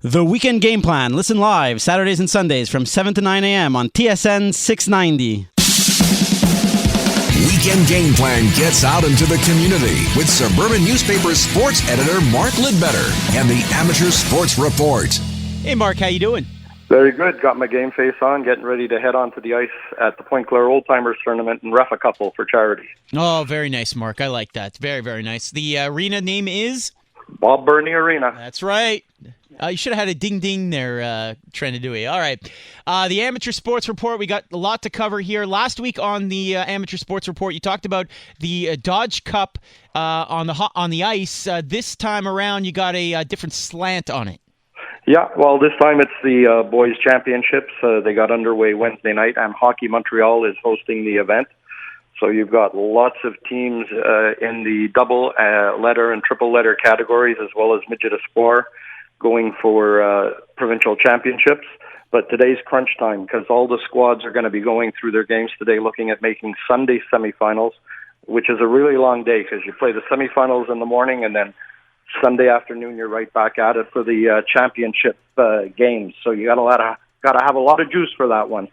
The Weekend Game Plan. Listen live Saturdays and Sundays from 7 to 9 a.m. on TSN 690. Weekend Game Plan gets out into the community with Suburban Newspaper sports editor Mark Lidbetter and the Amateur Sports Report. Hey, Mark, how you doing? Very good. Got my game face on, getting ready to head onto the ice at the Point Claire Old Timers Tournament and ref a couple for charity. Oh, very nice, Mark. I like that. Very, very nice. The arena name is? Bob Burney Arena. That's right. You should have had a ding-ding there, trying to do it. All right. The Amateur Sports Report, we got a lot to cover here. Last week on the Amateur Sports Report, you talked about the Dodge Cup on the ice. This time around, you got a different slant on it. Yeah, well, this time it's the boys' championships. They got underway Wednesday night, and Hockey Montreal is hosting the event. So you've got lots of teams in the double letter and triple letter categories, as well as midget espoir, going for provincial championships. But today's crunch time, because all the squads are going to be going through their games today, looking at making Sunday semifinals, which is a really long day because you play the semifinals in the morning, and then Sunday afternoon you're right back at it for the championship games. So you got to have a lot of juice for that one.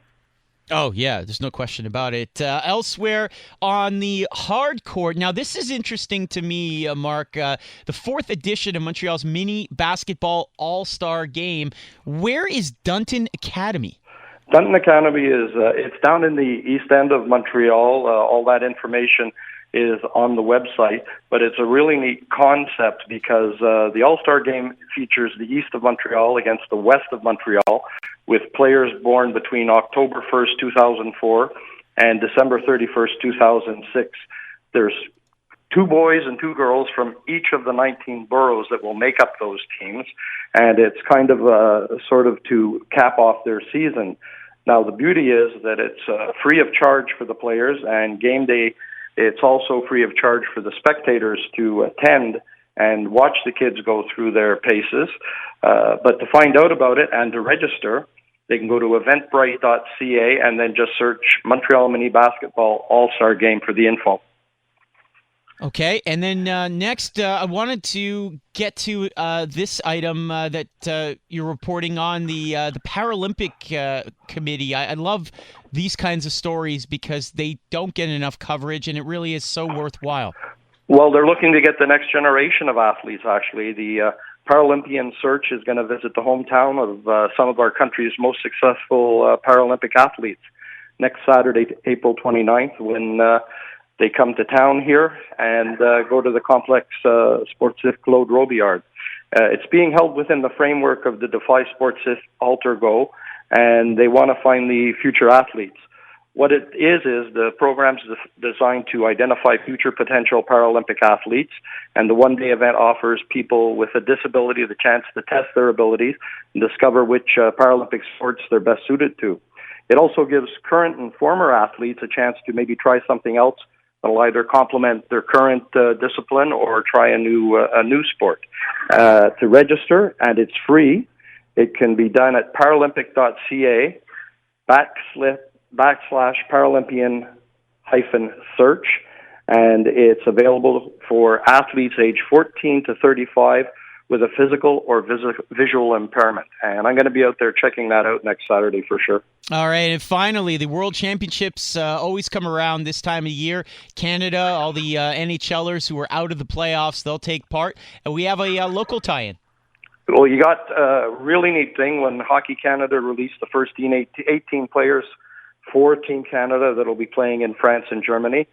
Oh, yeah, there's no question about it. Elsewhere on the hard court, now this is interesting to me, Mark, the fourth edition of Montreal's mini basketball all-star game. Where is Dunton Academy? Dunton Academy is it's down in the east end of Montreal. All that information is on the website, but it's a really neat concept because the All-Star Game features the east of Montreal against the west of Montreal, with players born between October 1st, 2004 and December 31st, 2006. There's 2 boys and 2 girls from each of the 19 boroughs that will make up those teams, and it's kind of sort of to cap off their season. Now, the beauty is that it's free of charge for the players, and game day, it's also free of charge for the spectators to attend and watch the kids go through their paces. But to find out about it and to register, they can go to eventbrite.ca and then just search Montreal Mini Basketball All-Star Game for the info. Okay, and then next, I wanted to get to this item that you're reporting on, the Paralympic Committee. I love these kinds of stories because they don't get enough coverage, and it really is so worthwhile. Well, they're looking to get the next generation of athletes, actually. The Paralympian Search is going to visit the hometown of some of our country's most successful Paralympic athletes next Saturday, April 29th, when they come to town here and go to the complex Sportif Claude Robillard. It's being held within the framework of the Defy Sportif Alter Go, and they want to find the future athletes. What it is the program's designed to identify future potential Paralympic athletes, and the one-day event offers people with a disability the chance to test their abilities and discover which Paralympic sports they're best suited to. It also gives current and former athletes a chance to maybe try something else that'll either complement their current discipline or try a new sport. To register, and it's free, it can be done at paralympic.ca / Paralympian-search, and it's available for athletes age 14 to 35 with a physical or visual impairment. And I'm going to be out there checking that out next Saturday for sure. All right, and finally, the World Championships always come around this time of year. Canada, all the NHLers who are out of the playoffs, they'll take part. And we have a local tie-in. Well, you got a really neat thing when Hockey Canada released the first 18 players for Team Canada that will be playing in France and Germany.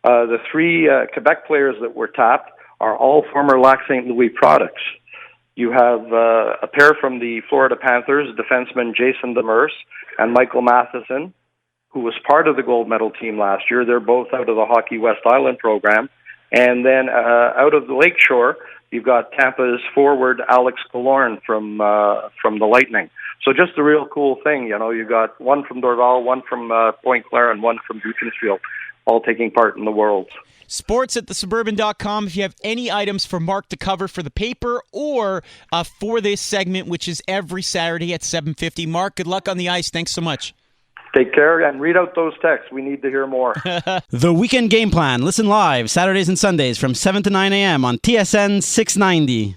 The 3 Quebec players that were tapped are all former Lac St. Louis products. You have a pair from the Florida Panthers, defenseman Jason Demers and Michael Matheson, who was part of the gold medal team last year. They're both out of the Hockey West Island program. And then out of the Lakeshore, you've got Tampa's forward Alex Killorn from the Lightning. So just a real cool thing, you've got one from Dorval, one from Point Claire, and one from Beaconsfield, all taking part in the Worlds. Sports at thesuburban.com if you have any items for Mark to cover for the paper or for this segment, which is every Saturday at 7:50. Mark, good luck on the ice. Thanks so much. Take care and read out those texts. We need to hear more. The Weekend Game Plan. Listen live Saturdays and Sundays from 7 to 9 a.m. on TSN 690.